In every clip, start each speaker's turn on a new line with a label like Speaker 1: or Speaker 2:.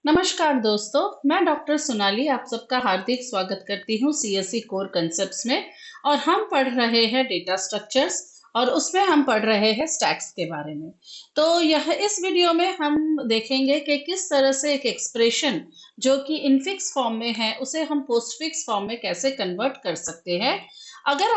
Speaker 1: नमस्कार दोस्तों, मैं डॉक्टर सोनाली आप सबका हार्दिक स्वागत करती हूँ सीएससी कोर कंसेप्ट्स में। और हम पढ़ रहे हैं डेटा स्ट्रक्चर्स और उसमें हम पढ़ रहे हैं स्टैक्स के बारे में। तो यह इस वीडियो में हम देखेंगे कि किस तरह से एक एक्सप्रेशन जो कि इनफिक्स फॉर्म में है उसे हम पोस्टफिक्स फॉर्म में कैसे कन्वर्ट कर सकते हैं। अगर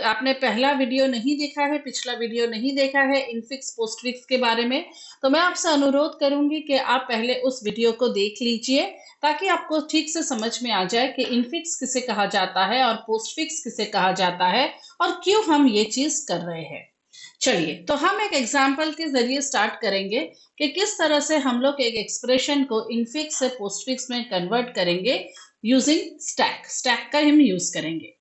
Speaker 1: आपने पहला वीडियो नहीं देखा है, पिछला वीडियो नहीं देखा है इनफिक्स पोस्टफिक्स के बारे में, तो मैं आपसे अनुरोध करूंगी कि आप पहले उस वीडियो को देख लीजिए ताकि आपको ठीक से समझ में आ जाए कि इनफिक्स किसे कहा जाता है और पोस्टफिक्स किसे कहा जाता है और क्यों हम ये चीज कर रहे हैं। चलिए, तो हम एक एग्जाम्पल के जरिए स्टार्ट करेंगे कि किस तरह से हम लोग एक एक्सप्रेशन को इनफिक्स से पोस्टफिक्स में कन्वर्ट करेंगे यूजिंग स्टैक। स्टैक का हम यूज करेंगे।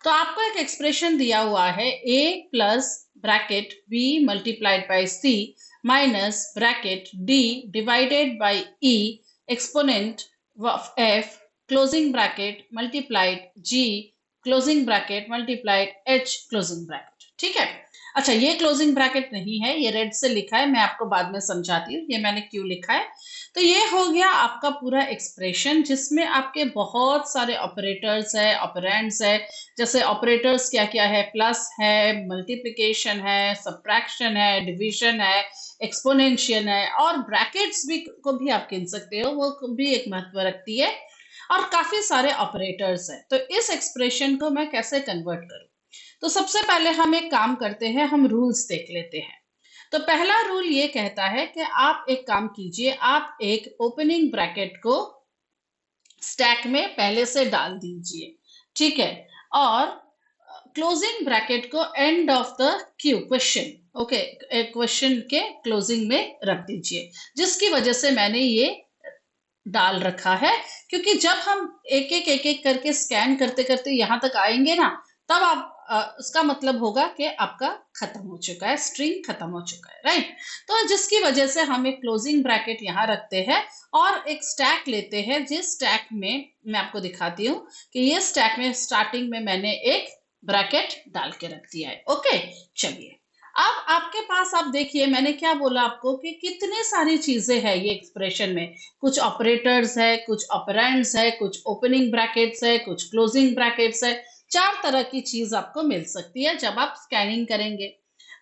Speaker 1: तो आपको एक एक्सप्रेशन दिया हुआ है a plus bracket b multiplied by c minus bracket d divided by e exponent of f closing bracket multiplied g closing bracket multiplied h closing bracket. ठीक है। अच्छा, ये क्लोजिंग ब्रैकेट नहीं है, ये रेड से लिखा है, मैं आपको बाद में समझाती हूँ ये मैंने क्यों लिखा है। तो ये हो गया आपका पूरा एक्सप्रेशन जिसमें आपके बहुत सारे ऑपरेटर्स है, ऑपरेंड्स है। जैसे ऑपरेटर्स क्या क्या है, प्लस है, मल्टीप्लिकेशन है, सब्ट्रैक्शन है, डिवीजन है, एक्सपोनेंशियल है, और ब्रैकेट्स भी को भी आप गिन सकते हो, वो भी एक महत्व रखती है। और काफी सारे ऑपरेटर्स है। तो इस एक्सप्रेशन को मैं कैसे कन्वर्ट करूं? तो सबसे पहले हम एक काम करते हैं, हम रूल्स देख लेते हैं। तो पहला रूल ये कहता है कि आप एक काम कीजिए, आप एक ओपनिंग ब्रैकेट को स्टैक में पहले से डाल दीजिए। ठीक है। और क्लोजिंग ब्रैकेट को end of the Q question, okay, question के क्लोजिंग में रख दीजिए, जिसकी वजह से मैंने ये डाल रखा है। क्योंकि जब हम एक एक करके स्कैन करते करते यहां तक आएंगे ना, तब आप उसका मतलब होगा कि आपका खत्म हो चुका है, स्ट्रिंग खत्म हो चुका है, राइट। तो जिसकी वजह से हम एक क्लोजिंग ब्रैकेट यहाँ रखते हैं और एक स्टैक लेते हैं, जिस स्टैक में मैं आपको दिखाती हूँ कि ये स्टैक में स्टार्टिंग में मैंने एक ब्रैकेट डाल के रख दिया है। ओके, चलिए। अब आपके पास आप देखिए मैंने क्या बोला आपको कि कितने सारी चीजें हैं ये एक्सप्रेशन में। कुछ ऑपरेटर्स है, कुछ ऑपरेंड्स है, कुछ ओपनिंग ब्रैकेट्स है, कुछ क्लोजिंग ब्रैकेट्स है। चार तरह की चीज आपको मिल सकती है जब आप स्कैनिंग करेंगे।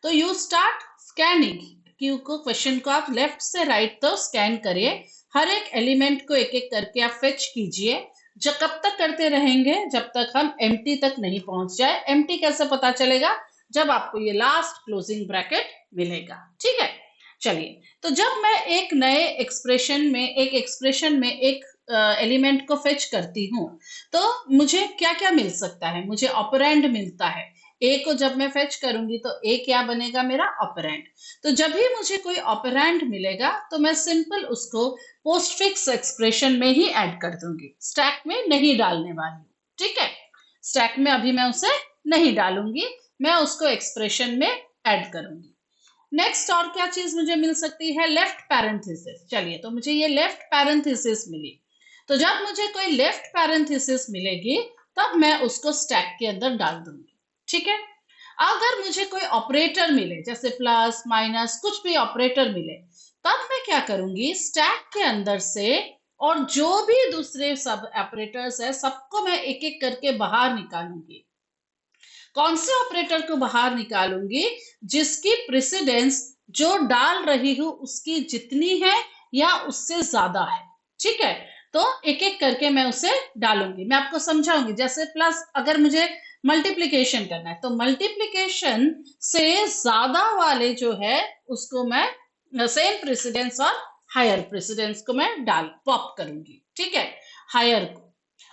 Speaker 1: तो यू स्टार्ट स्कैनिंग, क्यू को क्वेश्चन को आप लेफ्ट से राइट तो स्कैन करिए। हर एक एलिमेंट को एक एक करके आप फेच कीजिए। जब कब तक करते रहेंगे? जब तक हम एम्प्टी तक नहीं पहुंच जाए। एम्प्टी कैसे पता चलेगा? जब आपको ये लास्ट क्लोजिंग ब्रैकेट मिलेगा। ठीक है। चलिए, तो जब मैं एक नए एक्सप्रेशन में एक एलिमेंट को फेच करती हूँ, तो मुझे क्या क्या मिल सकता है? मुझे ऑपरेंड मिलता है। ए को जब मैं फेच करूंगी तो ए क्या बनेगा? मेरा ऑपरेंड। तो जब भी मुझे कोई ऑपरेंड मिलेगा तो मैं सिंपल उसको पोस्टफिक्स एक्सप्रेशन में ही ऐड कर दूंगी, स्टैक में नहीं डालने वाली। ठीक है। स्टैक में अभी मैं उसे नहीं डालूंगी, मैं उसको एक्सप्रेशन में ऐड करूंगी। नेक्स्ट और क्या चीज मुझे मिल सकती है? Left parenthesis. चलिए, तो मुझे ये लेफ्ट पैरेंथेसिस मिली। तो जब मुझे कोई लेफ्ट पैरेंथेसिस मिलेगी तब मैं उसको स्टैक के अंदर डाल दूंगी। ठीक है। अगर मुझे कोई ऑपरेटर मिले, जैसे प्लस माइनस कुछ भी ऑपरेटर मिले, तब मैं क्या करूंगी? स्टैक के अंदर से और जो भी दूसरे सब ऑपरेटर्स है सबको मैं एक एक करके बाहर निकालूंगी। कौन से ऑपरेटर को बाहर निकालूंगी? जिसकी प्रेसिडेंस जो डाल रही हूं उसकी जितनी है या उससे ज्यादा है। ठीक है। तो एक एक करके मैं उसे डालूंगी, मैं आपको समझाऊंगी। जैसे प्लस, अगर मुझे मल्टीप्लीकेशन करना है तो मल्टीप्लीकेशन से ज्यादा वाले जो है उसको मैं सेम प्रेसिडेंस और हायर प्रेसिडेंस को मैं डाल पॉप करूंगी। ठीक है। हायर को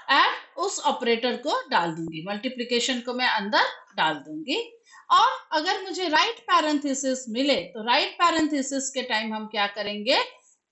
Speaker 1: एंड उस ऑपरेटर को डाल दूंगी, मल्टीप्लिकेशन को मैं अंदर डाल दूंगी। और अगर मुझे राइट पैरेंथेसिस मिले तो राइट पैरेंथेसिस के टाइम हम क्या करेंगे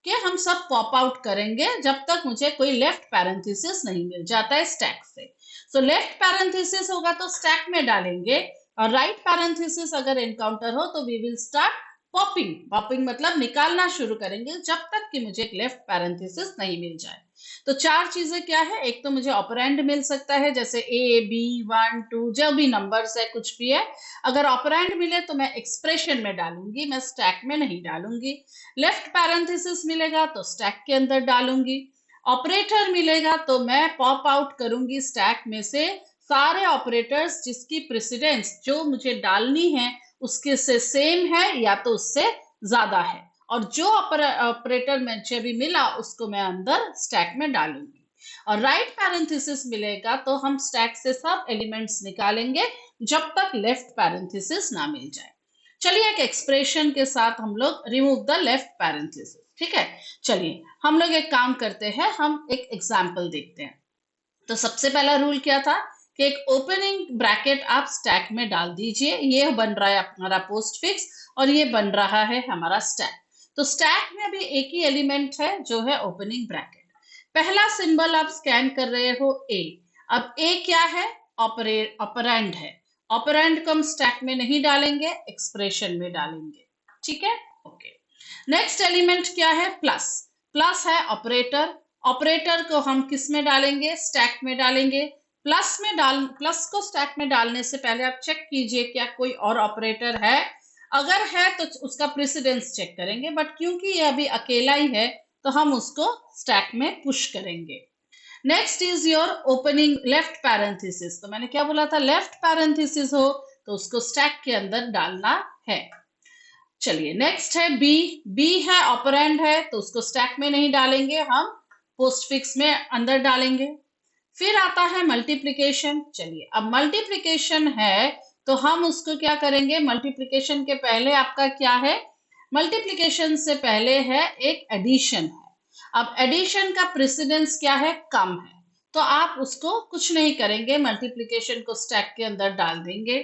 Speaker 1: कि हम सब पॉप आउट करेंगे जब तक मुझे कोई लेफ्ट पैरेंथेसिस नहीं मिल जाता है स्टैक से। सो लेफ्ट पैरेंथेसिस होगा तो स्टैक में डालेंगे, और राइट पैरेंथेसिस अगर एनकाउंटर हो तो we will start popping, popping मतलब निकालना शुरू करेंगे जब तक कि मुझे एक लेफ्ट पैरेंथेसिस नहीं मिल जाए। तो चार चीजें क्या है, एक तो मुझे ऑपरेंड मिल सकता है जैसे ए बी 1 2 जो भी नंबर्स है कुछ भी है। अगर ऑपरेंड मिले तो मैं एक्सप्रेशन में डालूंगी, मैं स्टैक में नहीं डालूंगी। लेफ्ट पैरेंथेसिस मिलेगा तो स्टैक के अंदर डालूंगी। ऑपरेटर मिलेगा तो मैं पॉप आउट करूंगी स्टैक में से सारे ऑपरेटर्स जिसकी प्रेसिडेंस जो मुझे डालनी है उसके से सेम है या तो उससे ज्यादा है, और जो ऑपरेटर मुझे भी मिला उसको मैं अंदर स्टैक में डालूंगी। और राइट पैरेंथेसिस मिलेगा तो हम स्टैक से सब एलिमेंट्स निकालेंगे जब तक लेफ्ट पैरेंथेसिस ना मिल जाए। चलिए एक एक्सप्रेशन के साथ हम लोग रिमूव द लेफ्ट पैरेंथेसिस, ठीक है। चलिए हम लोग एक काम करते हैं, हम एक एग्जाम्पल देखते हैं। तो सबसे पहला रूल क्या था कि एक ओपनिंग ब्रैकेट आप स्टैक में डाल दीजिए। ये बन रहा है हमारा पोस्ट फिक्स और ये बन रहा है हमारा स्टैक। तो स्टैक में अभी एक ही एलिमेंट है जो है ओपनिंग ब्रैकेट। पहला सिंबल आप स्कैन कर रहे हो ए। अब ए क्या है, ऑपरेंड है। ऑपरेंड को हम स्टैक में नहीं डालेंगे, एक्सप्रेशन में डालेंगे, ठीक है, ओके। नेक्स्ट एलिमेंट क्या है, प्लस। प्लस है ऑपरेटर। ऑपरेटर को हम किस में डालेंगे, स्टैक में डालेंगे। प्लस को स्टैक में डालने से पहले आप चेक कीजिए क्या कोई और ऑपरेटर है। अगर है तो उसका प्रेसिडेंस चेक करेंगे, बट क्योंकि ये अभी अकेला ही है तो हम उसको स्टैक में पुश करेंगे। Next is your opening left parenthesis. तो मैंने क्या बोला था, लेफ्ट पैरेंथेसिस हो तो उसको स्टैक के अंदर डालना है। चलिए नेक्स्ट है बी। बी है ऑपरेंड है तो उसको स्टैक में नहीं डालेंगे, हम पोस्टफिक्स में अंदर डालेंगे। फिर आता है मल्टीप्लिकेशन। चलिए अब मल्टीप्लिकेशन है तो हम उसको क्या करेंगे, मल्टीप्लिकेशन के पहले आपका क्या है, मल्टीप्लिकेशन से पहले है एक एडिशन है। अब एडिशन का प्रेसिडेंस क्या है, कम है, तो आप उसको कुछ नहीं करेंगे, मल्टीप्लिकेशन को स्टैक के अंदर डाल देंगे।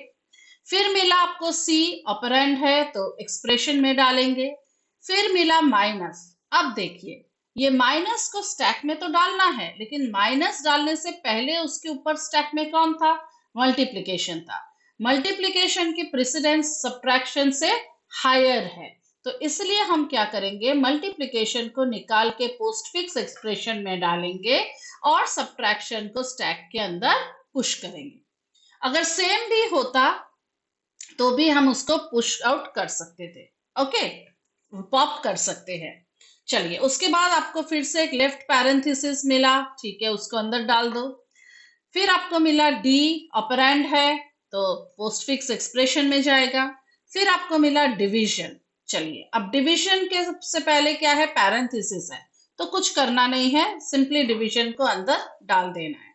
Speaker 1: फिर मिला आपको सी, ऑपरेंड है तो एक्सप्रेशन में डालेंगे। फिर मिला माइनस। अब देखिए ये माइनस को स्टैक में तो डालना है, लेकिन माइनस डालने से पहले उसके ऊपर स्टैक में कौन था, मल्टीप्लिकेशन था। मल्टीप्लिकेशन की प्रेसिडेंस सब्ट्रैक्शन से हायर है, तो इसलिए हम क्या करेंगे, मल्टीप्लिकेशन को निकाल के पोस्टफिक्स एक्सप्रेशन में डालेंगे और सब्ट्रैक्शन को स्टैक के अंदर पुश करेंगे। अगर सेम भी होता तो भी हम उसको पुश आउट कर सकते थे, ओके, पॉप कर सकते हैं। चलिए उसके बाद आपको फिर से एक लेफ्ट पैरेंथेसिस मिला, ठीक है, उसको अंदर डाल दो। फिर आपको मिला डी, ऑपरेंड है तो पोस्टफिक्स एक्सप्रेशन में जाएगा। फिर आपको मिला डिवीजन। चलिए अब डिवीजन के सबसे पहले क्या है, पैरेंथेसिस है, तो कुछ करना नहीं है, सिंपली डिवीजन को अंदर डाल देना है।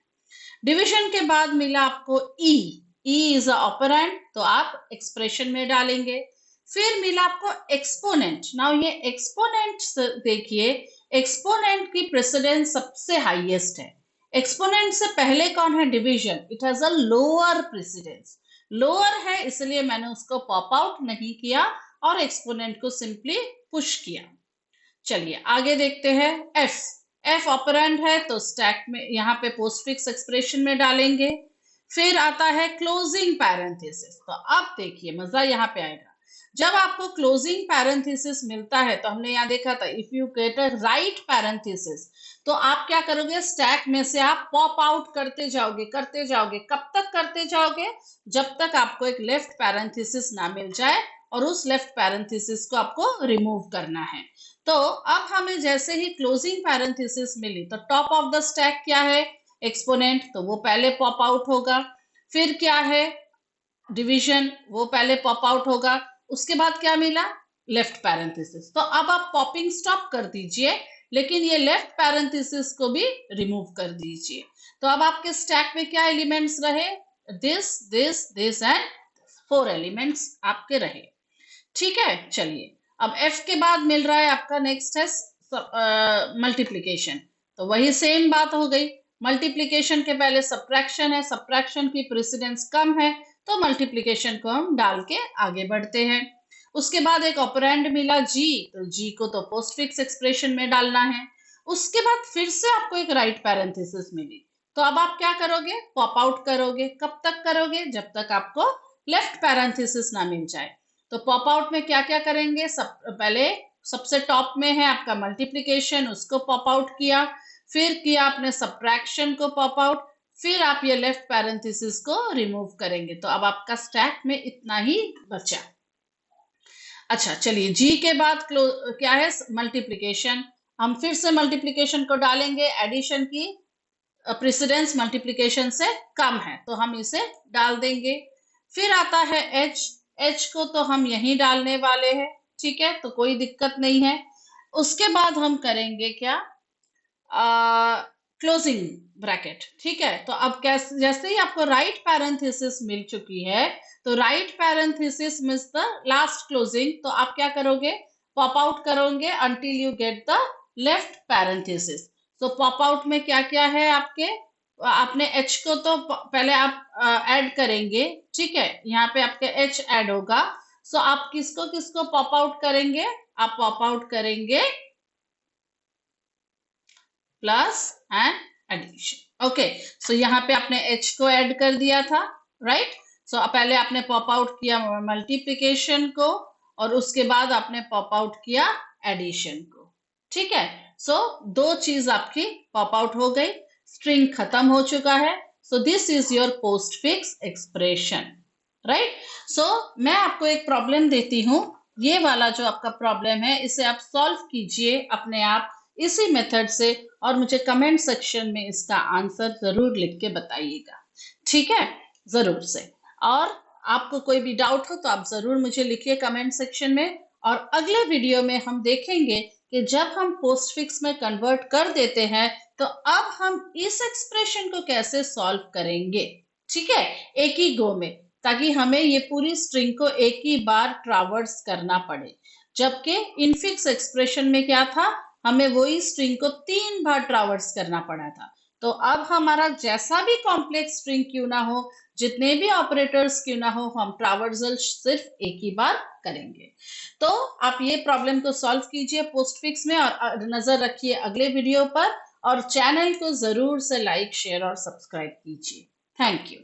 Speaker 1: डिवीजन के बाद मिला आपको ई। ई इज अ ऑपरेंड तो आप एक्सप्रेशन में डालेंगे। फिर मिला आपको एक्सपोनेंट। नाउ ये एक्सपोनेंट देखिए, एक्सपोनेंट की प्रेसिडेंस सबसे हाईएस्ट है। एक्सपोनेंट से पहले कौन है, division, it has a lower precedence. Lower है इसलिए मैंने उसको पॉप आउट नहीं किया और एक्सपोनेंट को सिंपली पुश किया। चलिए आगे देखते हैं एफ। एफ ऑपरेंड है तो स्टैक में यहाँ पे पोस्टफिक्स एक्सप्रेशन में डालेंगे। फिर आता है क्लोजिंग पैरेंथेसिस। तो अब देखिए मजा यहाँ पे आएगा, जब आपको क्लोजिंग पैरेंथेसिस मिलता है तो हमने यहाँ देखा था if you get a right parenthesis तो आप क्या करोगे, स्टैक में से आप पॉप आउट करते जाओगे करते जाओगे। कब तक करते जाओगे, जब तक आपको एक लेफ्ट पैरेंथेसिस ना मिल जाए और उस लेफ्ट पैरेंथेसिस को आपको रिमूव करना है। तो अब हमें जैसे ही क्लोजिंग पैरेंथेसिस मिली तो टॉप ऑफ द स्टैक क्या है, एक्सपोनेंट, तो वो पहले पॉप आउट होगा। फिर क्या है, डिवीजन, वो पहले पॉप आउट होगा। उसके बाद क्या मिला, लेफ्ट पैरेंथेसिस। तो अब आप पॉपिंग स्टॉप कर दीजिए, लेकिन ये लेफ्ट पैरेंथेसिस को भी रिमूव कर दीजिए। तो अब आपके स्टैक में क्या एलिमेंट्स रहे, this this this and 4 elements आपके रहे, ठीक है। चलिए अब एफ के बाद मिल रहा है आपका, नेक्स्ट है मल्टीप्लीकेशन। तो वही सेम बात हो गई, मल्टीप्लीकेशन के पहले सब्ट्रैक्शन है, सब्ट्रैक्शन की प्रेसिडेंस कम है तो मल्टीप्लीकेशन को हम डाल के आगे बढ़ते हैं। उसके बाद एक ऑपरेंड मिला जी, तो जी को तो पोस्टफिक्स एक्सप्रेशन में डालना है। उसके बाद फिर से आपको एक राइट पैरेंथेसिस मिली, तो अब आप क्या करोगे, पॉप आउट करोगे। कब तक करोगे, जब तक आपको लेफ्ट पैरेंथेसिस ना मिल जाए। तो पॉप आउट में क्या क्या करेंगे? पहले सबसे टॉप में है आपका मल्टीप्लिकेशन, उसको पॉप आउट किया, फिर किया आपने सब्ट्रैक्शन को पॉप आउट, फिर आप ये लेफ्ट पैरेंथेसिस को रिमूव करेंगे। तो अब आपका स्टैक में इतना ही बचा। अच्छा चलिए, जी के बाद क्या है? मल्टीप्लिकेशन। हम फिर से मल्टीप्लिकेशन को डालेंगे, एडिशन की प्रेसिडेंस मल्टीप्लिकेशन से कम है तो हम इसे डाल देंगे। फिर आता है एच, एच को तो हम यहीं डालने वाले हैं, ठीक है, तो कोई दिक्कत नहीं है। उसके बाद हम करेंगे क्या? क्लोजिंग ब्रैकेट, ठीक है। तो अब कैसे, जैसे ही आपको राइट पैरेंथेसिस मिल चुकी है, तो right parenthesis means the last closing, तो आप क्या करोगे? पॉप आउट करोगे until you get the left parenthesis. तो पॉप आउट में क्या क्या है आपके? आपने एच को तो पहले आप ऐड करेंगे, ठीक है, यहाँ पे आपके एच ऐड होगा। सो आप किसको किसको पॉप आउट करेंगे? आप पॉप आउट करेंगे प्लस एंड एडिशन। ओके, सो यहाँ पे आपने एच को ऐड कर दिया था, राइट। सो पहले आपने पॉप आउट किया मल्टीप्लिकेशन को और उसके बाद आपने पॉप आउट किया एडिशन को, ठीक है। सो दो चीज आपकी पॉप आउट हो गई, स्ट्रिंग खत्म हो चुका है। So this is your postfix expression, right. So मैं आपको एक प्रॉब्लम देती हूँ, ये वाला जो आपका प्रॉब्लम है इसे आप सॉल्व कीजिए अपने आप इसी मेथड से और मुझे कमेंट सेक्शन में इसका आंसर जरूर लिख के बताइएगा, ठीक है, जरूर से। और आपको कोई भी डाउट हो तो आप जरूर मुझे लिखिए कमेंट सेक्शन में। और अगले वीडियो में हम देखेंगे कि जब हम पोस्टफिक्स में कन्वर्ट कर देते हैं तो अब हम इस एक्सप्रेशन को कैसे सॉल्व करेंगे, ठीक है, एक ही गो में, ताकि हमें ये पूरी स्ट्रिंग को एक ही बार ट्रावर्स करना पड़े। जबकि इनफिक्स एक्सप्रेशन में क्या था? हमें वही स्ट्रिंग को 3 बार ट्रावर्स करना पड़ा था। तो अब हमारा जैसा भी कॉम्प्लेक्स स्ट्रिंग क्यों ना हो, जितने भी ऑपरेटर्स क्यों ना हो, हम ट्रावर्सल सिर्फ एक ही बार करेंगे। तो आप ये प्रॉब्लम को सॉल्व कीजिए पोस्टफिक्स में और नजर रखिए अगले वीडियो पर, और चैनल को जरूर से लाइक, शेयर और सब्सक्राइब कीजिए। Thank you.